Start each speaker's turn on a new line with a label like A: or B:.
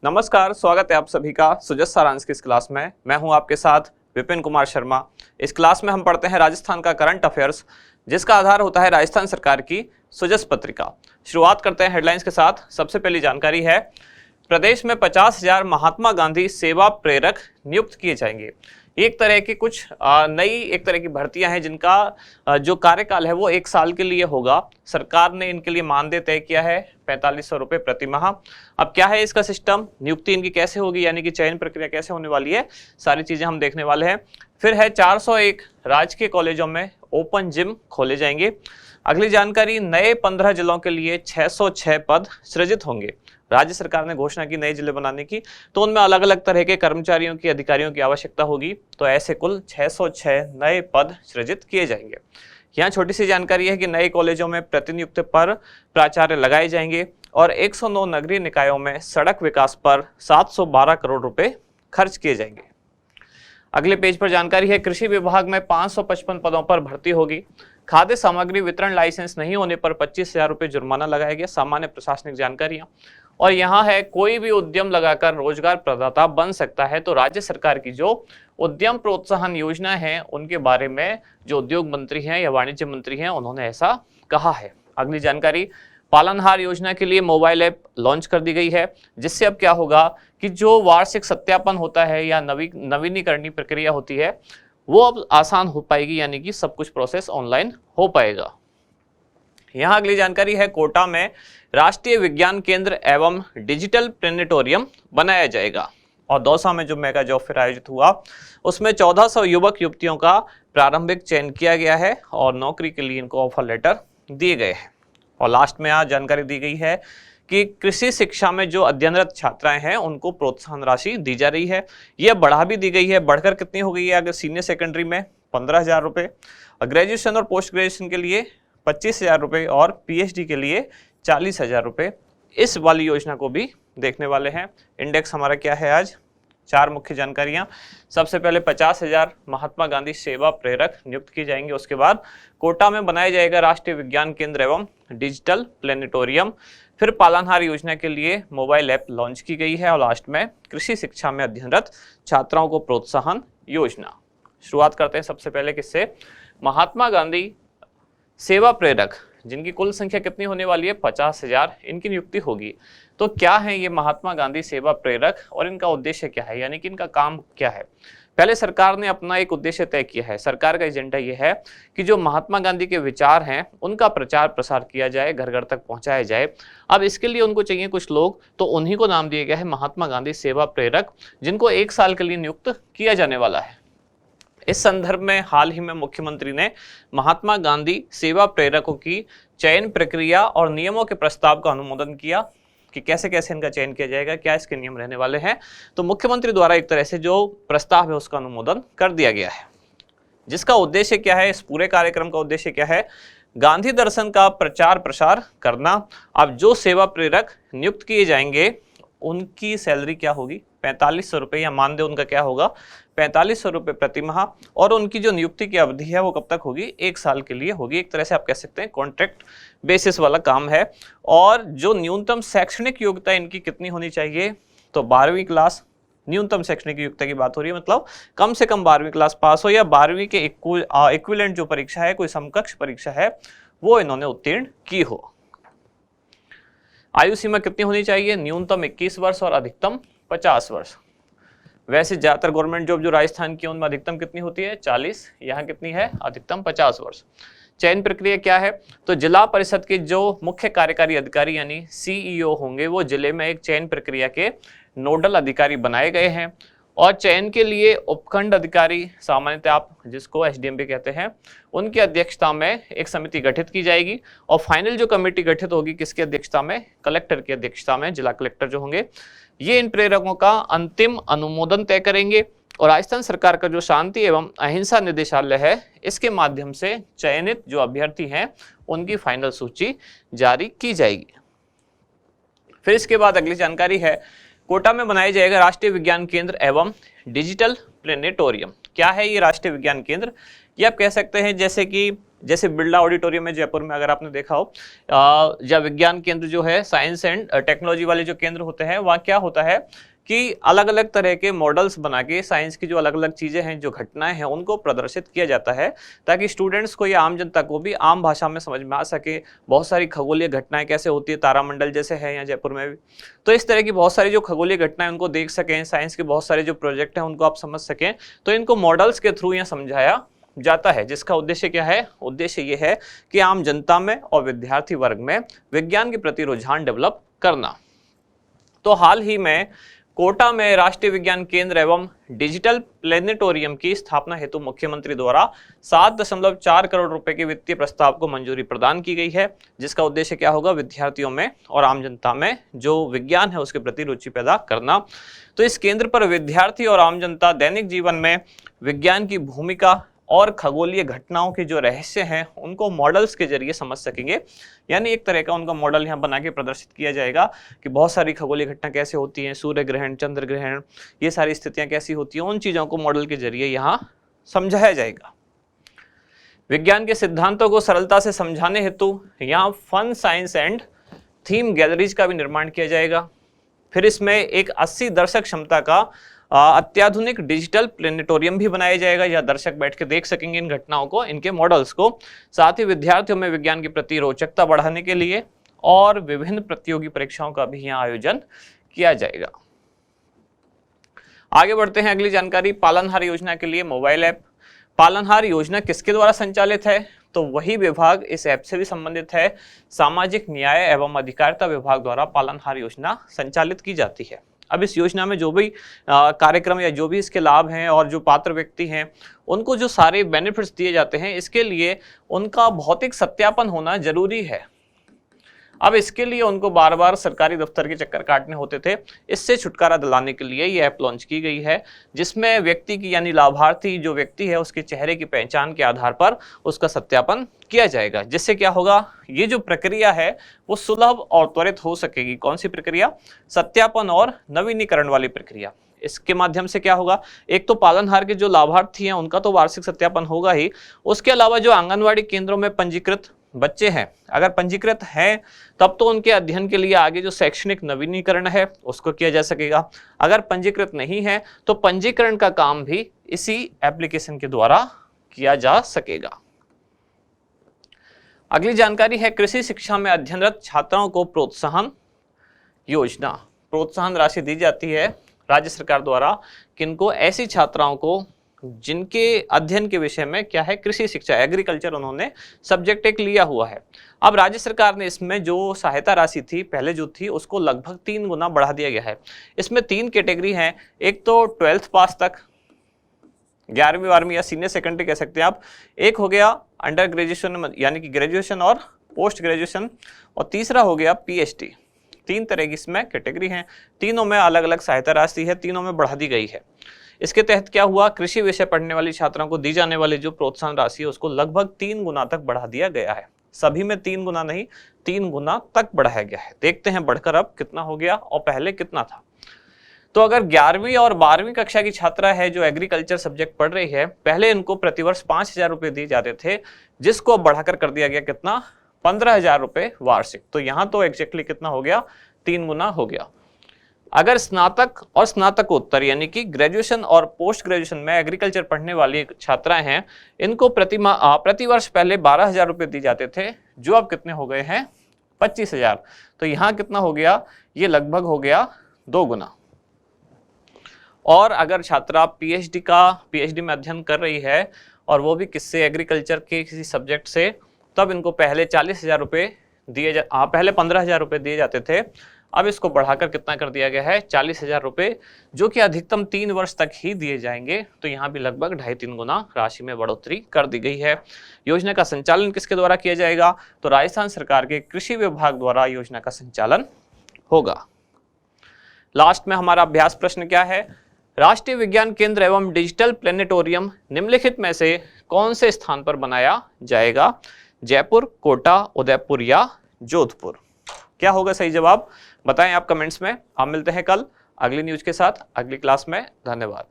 A: नमस्कार, स्वागत है आप सभी का सुजस सारांश की इस क्लास में। मैं हूं आपके साथ विपिन कुमार शर्मा। इस क्लास में हम पढ़ते हैं राजस्थान का करंट अफेयर्स, जिसका आधार होता है राजस्थान सरकार की सुजस पत्रिका। शुरुआत करते हैं हेडलाइंस के साथ। सबसे पहली जानकारी है, प्रदेश में 50,000 महात्मा गांधी सेवा प्रेरक नियुक्त किए जाएंगे। एक तरह की कुछ नई एक तरह की भर्तियां हैं जिनका जो कार्यकाल है वो 1 साल के लिए होगा। सरकार ने इनके लिए मानदेय तय किया है 4500 रुपये प्रति माह। अब क्या है इसका सिस्टम, नियुक्ति इनकी कैसे होगी, यानी कि चयन प्रक्रिया कैसे होने वाली है, सारी चीजें हम देखने वाले हैं। फिर है 401 राजकीय कॉलेजों में ओपन जिम खोले जाएंगे। अगली जानकारी, नए 15 जिलों के लिए 606 पद सृजित होंगे। राज्य सरकार ने घोषणा की नए जिले बनाने की, तो उनमें अलग अलग तरह के कर्मचारियों की, अधिकारियों की आवश्यकता होगी। तो ऐसे कुल 606 नए पद सृजित किए जाएंगे। यहाँ छोटी सी जानकारी है कि नए कॉलेजों में प्रतिनियुक्ति पर प्राचार्य लगाए जाएंगे और 109 नगरीय निकायों में सड़क विकास पर 712 करोड़ रुपए खर्च किए जाएंगे। अगले पेज पर जानकारी है, कृषि विभाग में 555 पदों पर भर्ती होगी। खाद्य सामग्री वितरण लाइसेंस नहीं होने पर 25,000 रुपये जुर्माना लगाया गया। सामान्य प्रशासनिक जानकारियां। और यहाँ है, कोई भी उद्यम लगाकर रोजगार प्रदाता बन सकता है। तो राज्य सरकार की जो उद्यम प्रोत्साहन योजना है उनके बारे में जो उद्योग मंत्री हैं या वाणिज्य मंत्री हैं उन्होंने ऐसा कहा है। अगली जानकारी, पालनहार योजना के लिए मोबाइल ऐप लॉन्च कर दी गई है, जिससे अब क्या होगा कि जो वार्षिक सत्यापन होता है या नवीनीकरण प्रक्रिया होती है वो अब आसान हो पाएगी, यानी कि सब कुछ प्रोसेस ऑनलाइन हो पाएगा। यहाँ अगली जानकारी है, कोटा में राष्ट्रीय विज्ञान केंद्र एवं डिजिटल प्लेनेटोरियम बनाया जाएगा। और दौसा में जो मेगा जॉब फेयर आयोजित हुआ उसमें 1400 युवक युवतियों का प्रारंभिक चयन किया गया है और नौकरी के लिए इनको ऑफर लेटर दिए गए हैं। और लास्ट में आज जानकारी दी गई है कि कृषि शिक्षा में जो अध्ययनरत छात्राएं हैं उनको प्रोत्साहन राशि दी जा रही है। यह बढ़ा भी दी गई है, बढ़कर कितनी हो गई है, अगर सीनियर सेकेंडरी में 15,000 रुपये, ग्रेजुएशन और पोस्ट ग्रेजुएशन के लिए 25,000 रुपये और पीएचडी के लिए 40,000 रुपये। इस वाली योजना को भी देखने वाले हैं। इंडेक्स हमारा क्या है आज, 4 मुख्य जानकारियां। सबसे पहले 50,000 महात्मा गांधी सेवा प्रेरक नियुक्त किए जाएंगे। उसके बाद कोटा में बनाया जाएगा राष्ट्रीय विज्ञान केंद्र एवं डिजिटल प्लेनेटोरियम। फिर पालनहार योजना के लिए मोबाइल ऐप लॉन्च की गई है। और लास्ट में कृषि शिक्षा में अध्ययनरत छात्राओं को प्रोत्साहन योजना। शुरुआत करते हैं सबसे पहले किससे, महात्मा गांधी सेवा प्रेरक, जिनकी कुल संख्या कितनी होने वाली है, 50,000 इनकी नियुक्ति होगी। तो क्या है ये महात्मा गांधी सेवा प्रेरक और इनका उद्देश्य क्या है, यानी कि इनका काम क्या है। पहले सरकार ने अपना एक उद्देश्य तय किया है। सरकार का एजेंडा ये है कि जो महात्मा गांधी के विचार हैं उनका प्रचार प्रसार किया जाए, घर घर तक पहुंचाया जाए। अब इसके लिए उनको चाहिए कुछ लोग, तो उन्हीं को नाम दिया गया है महात्मा गांधी सेवा प्रेरक, जिनको 1 साल के लिए नियुक्त किया जाने वाला है। इस संदर्भ में हाल ही में मुख्यमंत्री ने महात्मा गांधी सेवा प्रेरकों की चयन प्रक्रिया और नियमों के प्रस्ताव का अनुमोदन किया कि कैसे कैसे इनका चयन किया जाएगा, क्या इसके नियम रहने वाले हैं। तो मुख्यमंत्री द्वारा एक तरह से जो प्रस्ताव है उसका अनुमोदन कर दिया गया है। जिसका उद्देश्य क्या है, इस पूरे कार्यक्रम का उद्देश्य क्या है, गांधी दर्शन का प्रचार प्रसार करना। अब जो सेवा प्रेरक नियुक्त किए जाएंगे उनकी सैलरी क्या होगी, 4500 रुपये, या मानदेय उनका क्या होगा, 4500 रुपये प्रति माह। और उनकी जो नियुक्ति की अवधि है वो कब तक होगी, 1 साल के लिए होगी। एक तरह से आप कह सकते हैं कॉन्ट्रैक्ट बेसिस वाला काम है। और जो न्यूनतम शैक्षणिक योग्यता इनकी कितनी होनी चाहिए, तो 12वीं क्लास न्यूनतम शैक्षणिक योग्यता की बात हो रही है, मतलब कम से कम 12वीं क्लास पास हो या 12वीं के इक्विवेलेंट जो परीक्षा है, कोई समकक्ष परीक्षा है, वो इन्होंने उत्तीर्ण की हो। आयु सीमा कितनी होनी चाहिए, न्यूनतम 21 वर्ष और अधिकतम 50 वर्ष। वैसे ज्यादातर गवर्नमेंट जॉब जो राजस्थान की उनमें अधिकतम कितनी होती है, 40, यहाँ कितनी है, अधिकतम 50 वर्ष। चयन प्रक्रिया क्या है, तो जिला परिषद के जो मुख्य कार्यकारी अधिकारी यानी सीईओ होंगे वो जिले में एक चयन प्रक्रिया के नोडल अधिकारी बनाए गए हैं। और चयन के लिए उपखंड अधिकारी, सामान्यतः आप जिसको एसडीएम भी कहते हैं, उनकी अध्यक्षता में एक समिति गठित की जाएगी। और फाइनल जो कमेटी गठित होगी किसकी अध्यक्षता में, कलेक्टर की अध्यक्षता में, जिला कलेक्टर जो होंगे, ये इन प्रेरकों का अंतिम अनुमोदन तय करेंगे। और राजस्थान सरकार का जो शांति एवं अहिंसा निदेशालय है, इसके माध्यम से चयनित जो अभ्यर्थी हैं उनकी फाइनल सूची जारी की जाएगी। फिर इसके बाद अगली जानकारी है, कोटा में बनाया जाएगा राष्ट्रीय विज्ञान केंद्र एवं डिजिटल प्लेनेटोरियम। क्या है ये राष्ट्रीय विज्ञान केंद्र, ये आप कह सकते हैं जैसे कि जैसे बिरला ऑडिटोरियम में जयपुर में अगर आपने देखा हो, या विज्ञान केंद्र जो है, साइंस एंड टेक्नोलॉजी वाले जो केंद्र होते हैं, वहाँ क्या होता है कि अलग अलग तरह के मॉडल्स बना के साइंस की जो अलग अलग चीज़ें हैं, जो घटनाएं हैं, उनको प्रदर्शित किया जाता है ताकि स्टूडेंट्स को या आम जनता को भी आम भाषा में समझ में आ सके। बहुत सारी खगोलीय घटनाएं कैसे होती है, तारामंडल जैसे है यहाँ जयपुर में भी, तो इस तरह की बहुत सारी जो खगोलीय घटनाएं उनको देख सकें, साइंस के बहुत सारे जो प्रोजेक्ट हैं उनको आप समझ सकें, तो इनको मॉडल्स के थ्रू यहाँ समझाया जाता है, जिसका उद्देश्य क्या है? उद्देश्य ये है कि आम जनता में और विद्यार्थी वर्ग में विज्ञान के प्रति रुझान डेवलप करना। तो हाल ही में कोटा में राष्ट्रीय विज्ञान केंद्र एवं डिजिटल प्लेनेटोरियम की स्थापना हेतु मुख्यमंत्री द्वारा 7.4 करोड़ रुपए के वित्तीय प्रस्ताव को मंजूरी प्रदान की गई है, जिसका उद्देश्य क्या होगा? विद्यार्थियों में और आम जनता में जो विज्ञान है उसके प्रति रुचि पैदा करना। तो इस केंद्र पर विद्यार्थी और आम जनता दैनिक जीवन में विज्ञान की भूमिका और खगोलीय घटनाओं के जो रहस्य हैं उनको मॉडल्स के जरिए समझ सकेंगे। यानी एक तरह का उनका मॉडल यहाँ बना के प्रदर्शित किया जाएगा कि बहुत सारी खगोलीय घटना कैसे होती हैं, सूर्य ग्रहण, चंद्र ग्रहण, ये सारी स्थितियां कैसी होती हैं, उन चीज़ों को मॉडल के जरिए यहाँ समझाया जाएगा। विज्ञान के सिद्धांतों को सरलता से समझाने हेतु यहाँ fun, science and theme galleries का भी निर्माण किया जाएगा। फिर इसमें एक 80 दर्शक क्षमता का अत्याधुनिक डिजिटल प्लेनेटोरियम भी बनाया जाएगा, या दर्शक बैठ के देख सकेंगे इन घटनाओं को, इनके मॉडल्स को। साथ ही विद्यार्थियों में विज्ञान के प्रति रोचकता बढ़ाने के लिए और विभिन्न प्रतियोगी परीक्षाओं का भी यहाँ आयोजन किया जाएगा। आगे बढ़ते हैं, अगली जानकारी, पालनहार योजना के लिए मोबाइल ऐप। पालनहार योजना किसके द्वारा संचालित है? तो वही विभाग इस ऐप से भी संबंधित है, सामाजिक न्याय एवं अधिकारिता विभाग द्वारा पालनहार योजना संचालित की जाती है। अब इस योजना में जो भी कार्यक्रम या जो भी इसके लाभ हैं और जो पात्र व्यक्ति हैं उनको जो सारे बेनिफिट्स दिए जाते हैं, इसके लिए उनका भौतिक सत्यापन होना जरूरी है। अब इसके लिए उनको बार बार सरकारी दफ्तर के चक्कर काटने होते थे। इससे छुटकारा दिलाने के लिए ये ऐप लॉन्च की गई है, जिसमें व्यक्ति की यानी लाभार्थी जो व्यक्ति है उसके चेहरे की पहचान के आधार पर उसका सत्यापन किया जाएगा, जिससे क्या होगा? ये जो प्रक्रिया है वो सुलभ और त्वरित हो सकेगी। कौन सी प्रक्रिया? सत्यापन और नवीनीकरण वाली प्रक्रिया। इसके माध्यम से क्या होगा? एक तो पालनहार के जो लाभार्थी हैं उनका तो वार्षिक सत्यापन होगा ही, उसके अलावा जो आंगनवाड़ी केंद्रों में पंजीकृत बच्चे हैं, अगर पंजीकृत हैं तब तो उनके अध्ययन के लिए आगे जो शैक्षणिक नवीनीकरण है उसको किया जा सकेगा। अगर पंजीकृत नहीं है तो पंजीकरण का काम भी इसी एप्लीकेशन के द्वारा किया जा सकेगा। अगली जानकारी है, कृषि शिक्षा में अध्ययनरत छात्राओं को प्रोत्साहन योजना। प्रोत्साहन राशि दी जाती है राज्य सरकार द्वारा किनको? ऐसी छात्राओं को जिनके अध्ययन के विषय में क्या है? कृषि शिक्षा, एग्रीकल्चर, उन्होंने सब्जेक्ट एक लिया हुआ है। अब राज्य सरकार ने इसमें जो सहायता राशि थी पहले जो थी उसको लगभग 3 गुना बढ़ा दिया गया है। इसमें 3 कैटेगरी हैं। एक तो 12th पास तक, 11वीं 12वीं या सीनियर सेकेंडरी कह सकते हैं आप। एक हो गया अंडर ग्रेजुएशन यानी कि ग्रेजुएशन और पोस्ट ग्रेजुएशन, और तीसरा हो गया PhD। 3 तरह की इसमें कैटेगरी हैं। तीनों में अलग अलग सहायता राशि है, तीनों में बढ़ा दी गई है। इसके तहत क्या हुआ? कृषि विषय पढ़ने वाली छात्रों को दी जाने वाली जो प्रोत्साहन राशि है उसको लगभग 3 गुना तक बढ़ा दिया गया है। सभी में 3 गुना नहीं, 3 गुना तक बढ़ाया गया है। देखते हैं बढ़कर अब कितना हो गया और पहले कितना था। तो अगर 11वीं और 12वीं कक्षा की छात्रा है जो एग्रीकल्चर सब्जेक्ट पढ़ रही है, पहले इनको प्रतिवर्ष 5,000 रुपये दिए जाते थे, जिसको अब बढ़ाकर कर दिया गया कितना? 15,000 रुपये वार्षिक। तो यहाँ तो एग्जैक्टली कितना हो गया? 3 गुना हो गया। अगर स्नातक और स्नातकोत्तर यानी कि ग्रेजुएशन और पोस्ट ग्रेजुएशन में एग्रीकल्चर पढ़ने वाली छात्राएं हैं, इनको प्रतिवर्ष पहले 12,000 रुपये दिए जाते थे, जो अब कितने हो गए हैं? 25,000। तो यहाँ कितना हो गया? ये लगभग हो गया 2 गुना। और अगर छात्रा PhD में अध्ययन कर रही है और वो भी किससे? एग्रीकल्चर के किसी सब्जेक्ट से, तब इनको पहले 40,000 रुपये पहले 15,000 रुपये दिए जाते थे, अब इसको बढ़ाकर कितना कर दिया गया है? 40,000 रुपये, जो कि अधिकतम 3 वर्ष तक ही दिए जाएंगे। तो यहाँ भी लगभग 2.5-3 गुना राशि में बढ़ोतरी कर दी गई है। योजना का संचालन किसके द्वारा किया जाएगा? तो राजस्थान सरकार के कृषि विभाग द्वारा योजना का संचालन होगा। लास्ट में हमारा अभ्यास प्रश्न क्या है? राष्ट्रीय विज्ञान केंद्र एवं डिजिटल प्लेनेटोरियम निम्नलिखित में से कौन से स्थान पर बनाया जाएगा? जयपुर, कोटा, उदयपुर या जोधपुर? क्या होगा सही जवाब? बताएं आप कमेंट्स में। हम मिलते हैं कल अगली न्यूज के साथ अगली क्लास में। धन्यवाद।